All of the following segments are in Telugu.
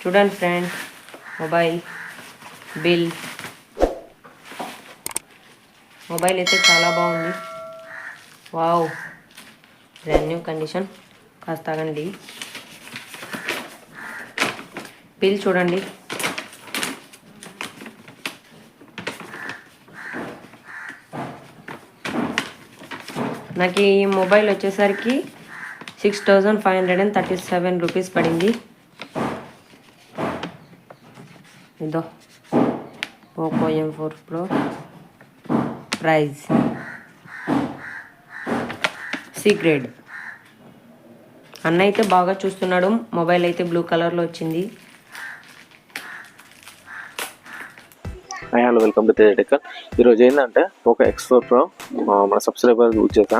చూడండి ఫ్రెండ్, మొబైల్ బిల్ మొబైల్ అయితే చాలా బాగుంది. Wow, brand new condition. కాస్త ఆగండి. బిల్ చూడండి. నాకు ఈ మొబైల్ వచ్చేసరికి 6537 రూపీస్ పడింది. ఇదో Poco x4pro praise C grade. అన్న అయితే బాగా చూస్తున్నాడు. మొబైల్ అయితే బ్లూ కలర్లో వచ్చింది. Hello, welcome to TejaTech. ఈరోజు ఏంటంటే పోకో x4pro మన సబ్స్క్రైబర్ యూజ్ చేసా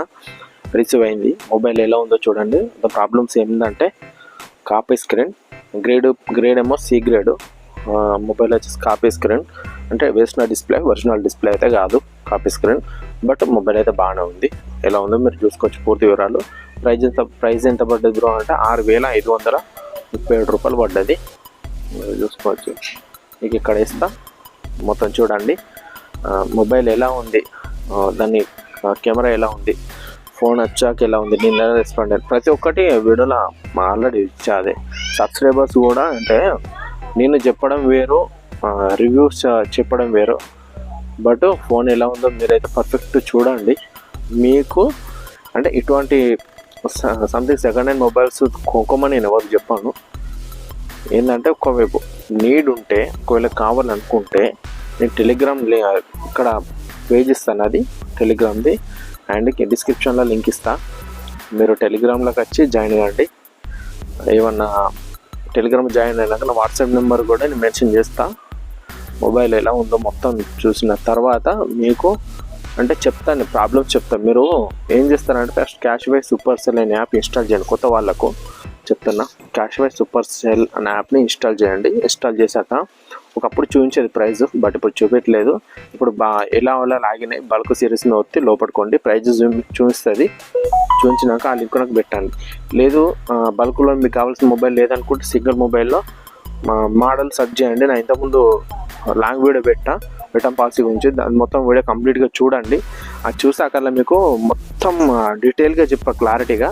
రిసీవ్ అయింది. మొబైల్ ఎలా ఉందో చూడండి. ద ప్రాబ్లమ్స్ ఏంటంటే కాపీ స్క్రీన్, గ్రేడ్ ఏమో సి గ్రేడ్. మొబైల్ వచ్చేసి కాపీ స్క్రీన్ అంటే వేసిన డిస్ప్లే, ఒరిజినల్ డిస్ప్లే అయితే కాదు, కాపీ స్క్రీన్. బట్ మొబైల్ అయితే బాగానే ఉంది. ఎలా ఉందో మీరు చూసుకోవచ్చు పూర్తి వివరాలు. ప్రైస్ ఎంత పడ్డది బ్రో అంటే 6537 రూపాయలు పడ్డది. చూసుకోవచ్చు. మీకు ఇక్కడ ఇస్తా, మొత్తం చూడండి. మొబైల్ ఎలా ఉంది, దాన్ని కెమెరా ఎలా ఉంది, ఫోన్ వచ్చాక ఎలా ఉంది, నేను ఎలా రెస్పాండ్ అయ్యాను, ప్రతి ఒక్కటి వీడియోలో ఆల్రెడీ ఇచ్చాదే. సబ్స్క్రైబర్స్ కూడా అంటే నేను చెప్పడం వేరు, రివ్యూస్ చెప్పడం వేరు. బట్ ఫోన్ ఎలా ఉందో మీరైతే పర్ఫెక్ట్ చూడండి. మీకు అంటే ఇటువంటి సంథింగ్ సెకండ్ హ్యాండ్ మొబైల్స్ కొనుక్కోమని నేను ఎవరు చెప్పాను. ఏంటంటే ఒకవైపు నీడ్ ఉంటే, ఒకవేళ కావాలనుకుంటే నేను టెలిగ్రామ్ ఇక్కడ పేజ్ ఇస్తాను, అది టెలిగ్రామ్ది. అండ్ డిస్క్రిప్షన్లో లింక్ ఇస్తా, మీరు టెలిగ్రామ్లోకి వచ్చి జాయిన్ అవ్వండి. ఏమన్నా టెలిగ్రామ్ జాయిన్ అయినాక నా వాట్సాప్ నెంబర్ కూడా నేను మెన్షన్ చేస్తా. మొబైల్ ఎలా ఉందో మొత్తం చూసిన తర్వాత మీకు అంటే చెప్తాను, ప్రాబ్లమ్స్ చెప్తాను. మీరు ఏం చేస్తారంటే ఫస్ట్ క్యాష్ఫై సూపర్ సెల్ అనే యాప్ ఇన్స్టాల్ చేయండి. కొత్త వాళ్ళకు చెప్తున్నా, క్యాష్ఫై సూపర్ సెల్ అనే యాప్ని ఇన్స్టాల్ చేయండి. ఇన్స్టాల్ చేశాక ఒకప్పుడు చూపించేది ప్రైజ్, బట్ ఇప్పుడు చూపించలేదు. ఇప్పుడు ఎలా లాగినాయి బల్క్ సిరీస్ని వస్తే లోపడుకోండి, ప్రైజ్ చూపిస్తుంది. చూపించినాక ఆ లింక్ నాకు పెట్టండి. లేదు బల్క్లో మీకు కావాల్సిన మొబైల్ లేదనుకుంటే సింగిల్ మొబైల్లో మోడల్ సెర్చ్ చేయండి. నేను ఇంతకుముందు లాంగ్ వీడియో రిటర్న్ పాలసీ గురించి, అది మొత్తం వీడియో కంప్లీట్గా చూడండి. అది చూసాకల్లా మీకు మొత్తం డీటెయిల్గా చెప్పా, క్లారిటీగా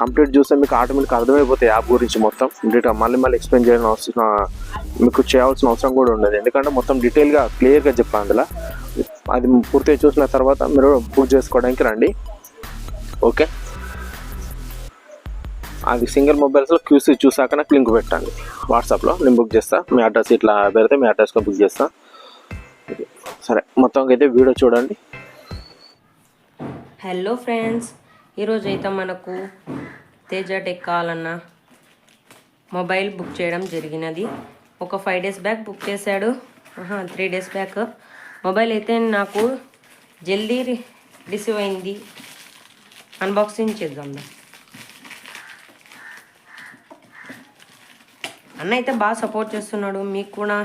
కంప్లీట్ చూస్తే మీకు ఆటోమేటిక్గా అర్థమైపోతాయి యాప్ గురించి మొత్తం డీటెయిల్. మళ్ళీ ఎక్స్ప్లెయిన్ చేయడం అవసరం, మీకు చేయాల్సిన అవసరం కూడా ఉండదు. ఎందుకంటే మొత్తం డీటెయిల్గా క్లియర్గా చెప్పాను అందులో. అది పూర్తిగా చూసిన తర్వాత మీరు బుక్ చేసుకోవడానికి రండి. ఓకే, అది సింగిల్ మొబైల్స్లో క్యూసీ చూసాక నాకు లింక్ పెట్టండి వాట్సాప్లో, నేను బుక్ చేస్తా. మీ అడ్రస్ ఇట్లా పెడితే మీ అడ్రస్లో బుక్ చేస్తా. సరే, మొత్తం అయితే వీడియో చూడండి. హలో ఫ్రెండ్స్, ఈరోజు అయితే మనకు తేజటెక్ కావాలన్న మొబైల్ బుక్ చేయడం జరిగినది. ఒక 5 days బ్యాక్ బుక్ చేశాడు, 3 days బ్యాక్. మొబైల్ అయితే నాకు జల్దీ రిసీవ్ అయింది. అన్బాక్సింగ్ చేద్దాం. అన్న అయితే బాగా సపోర్ట్ చేస్తున్నాడు. మీకు కూడా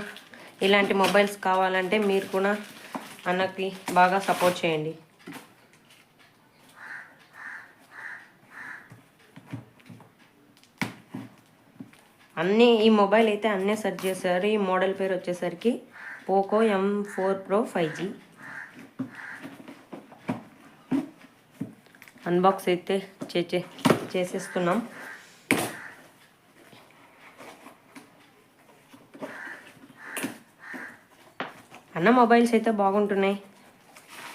ఇలాంటి మొబైల్స్ కావాలంటే మీరు కూడా అన్నకి బాగా సపోర్ట్ చేయండి. ఈ మొబైల్ అయితే అన్నీ సెర్చ్ చేశారు. ఈ మోడల్ పేరు వచ్చేసరికి పోకో x4pro 5G. అన్బాక్స్ అయితే చేసేస్తున్నాం. అన్న మొబైల్స్ అయితే బాగుంటున్నాయి.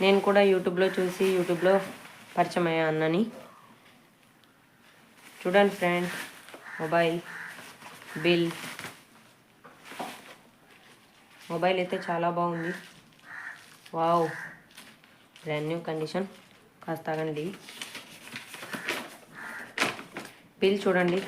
నేను కూడా యూట్యూబ్లో చూసి యూట్యూబ్లో పరిచయం అయ్యా అన్నని. చూడండి ఫ్రెండ్, మొబైల్ బిల్ మొబైల్ అయితే చాలా బాగుంది. Wow, brand new condition. కాస్త ఆగండి. బిల్ చూడండి.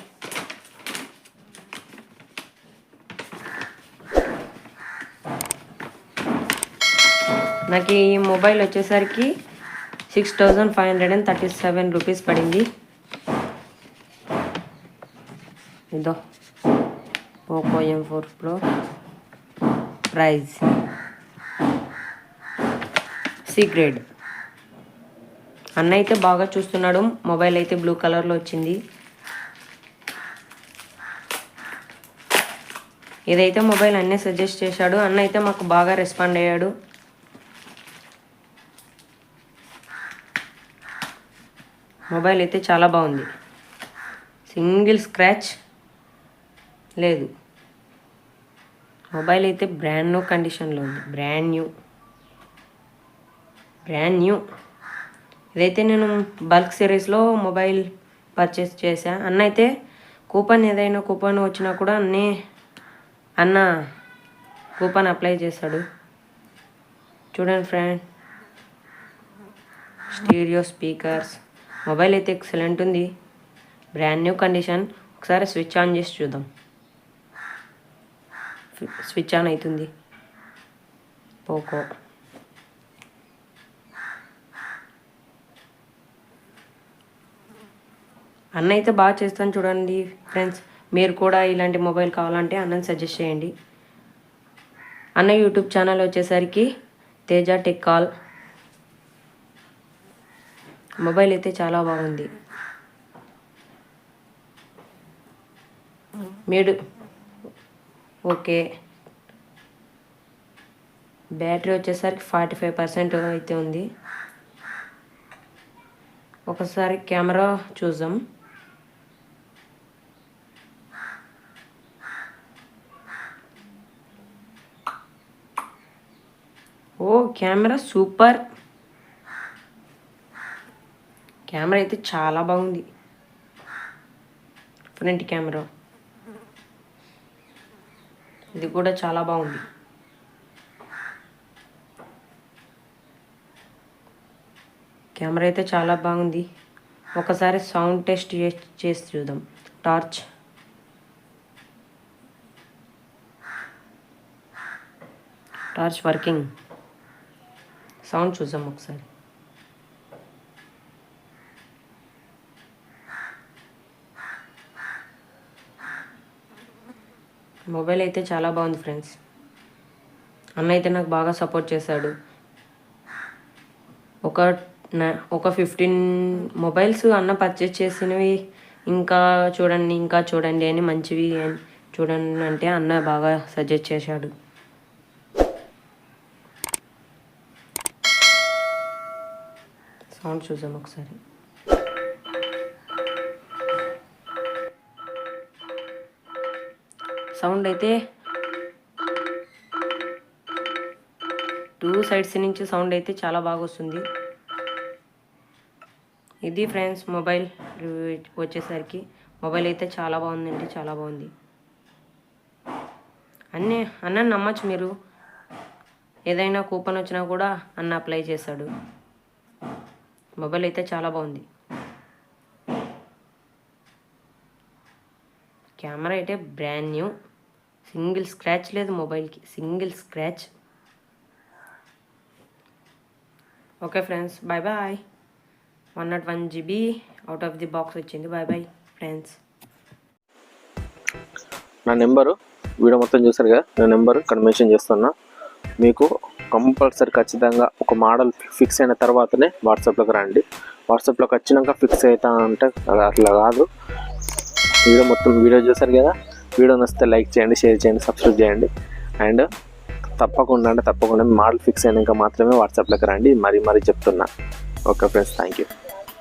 నాకు ఈ మొబైల్ వచ్చేసరికి 6537 రూపీస్ పడింది. ఇదో Poco x4pro praise C grade. అన్న అయితే బాగా చూస్తున్నాడు. మొబైల్ అయితే బ్లూ కలర్లో వచ్చింది. ఇదైతే మొబైల్ అన్నీ సజెస్ట్ చేశాడు. అన్న అయితే మాకు బాగా రెస్పాండ్ అయ్యాడు. మొబైల్ అయితే చాలా బాగుంది. సింగిల్ స్క్రాచ్ లేదు. మొబైల్ అయితే బ్రాండ్ న్యూ కండిషన్లో ఉంది. Brand new. ఇదైతే నేను బల్క్ సిరీస్లో మొబైల్ పర్చేస్ చేశా. అన్న అయితే ఏదైనా కూపన్ వచ్చినా కూడా అన్న కూపన్ అప్లై చేశాడు. చూడండి ఫ్రెండ్, స్టీరియో స్పీకర్స్. మొబైల్ అయితే ఎక్సలెంట్ ఉంది. Brand new condition. ఒకసారి స్విచ్ ఆన్ చేసి చూద్దాం. స్విచ్ ఆన్ అవుతుంది. పోకో. అన్న అయితే బాగా చేస్తాను చూడండి ఫ్రెండ్స్. మీరు కూడా ఇలాంటి మొబైల్ కావాలంటే అన్నని సజెస్ట్ చేయండి. అన్న యూట్యూబ్ ఛానల్ వచ్చేసరికి తేజ టెక్ కాల్. మొబైల్ అయితే చాలా బాగుంది. ఓకే. బ్యాటరీ వచ్చేసరికి 45% అయితే ఉంది. ఒకసారి కెమెరా చూద్దాం. Camera super. కెమెరా అయితే చాలా బాగుంది. ఫ్రంట్ కెమెరా ఇది కూడా చాలా బాగుంది. కెమెరా అయితే చాలా బాగుంది. ఒకసారి సౌండ్ టెస్ట్ చేసి చూద్దాం. Torch working. సౌండ్ చూద్దాం ఒకసారి. మొబైల్ అయితే చాలా బాగుంది ఫ్రెండ్స్. అన్న అయితే నాకు బాగా సపోర్ట్ చేశాడు. ఒక 15 మొబైల్స్ అన్న పర్చేస్ చేసినవి ఇంకా చూడండి అని మంచివి చూడండి అంటే అన్న బాగా సజెస్ట్ చేశాడు. సౌండ్ చూసాం ఒకసారి. సౌండ్ అయితే 2 సైడ్స్ నుంచి సౌండ్ అయితే చాలా బాగా వస్తుంది. ఇది ఫ్రెండ్స్ మొబైల్ వచ్చేసరికి. మొబైల్ అయితే చాలా బాగుందండి, చాలా బాగుంది. అన్న నమ్మచ్చు మీరు. ఏదైనా కూపన్ వచ్చినా కూడా అన్న అప్లై చేశాడు. మొబైల్ అయితే చాలా బాగుంది. కెమెరా అయితే బ్రాండ్ న్యూ. సింగిల్ స్క్రాచ్ లేదు మొబైల్కి. Single scratch. Okay friends, bye. 101 GB out of the box వచ్చింది. Bye friends. నా నెంబరు వీడియో మొత్తం చూసారు కదా. నా నెంబరు ఇక్కడ మెన్షన్ చేస్తున్నా. మీకు కంపల్సరీ ఖచ్చితంగా ఒక మోడల్ ఫిక్స్ అయిన తర్వాతనే వాట్సాప్లోకి రండి. వాట్సాప్లోకి వచ్చినాక ఫిక్స్ అవుతా అంటే అట్లా కాదు. వీడియో చూసారు కదా. వీడియో నచ్చితే లైక్ చేయండి, షేర్ చేయండి, సబ్స్క్రైబ్ చేయండి. అండ్ తప్పకుండా మోడల్ ఫిక్స్ అయినాక మాత్రమే వాట్సాప్లోకి రండి. మరీ చెప్తున్నా. Okay friends, thank you.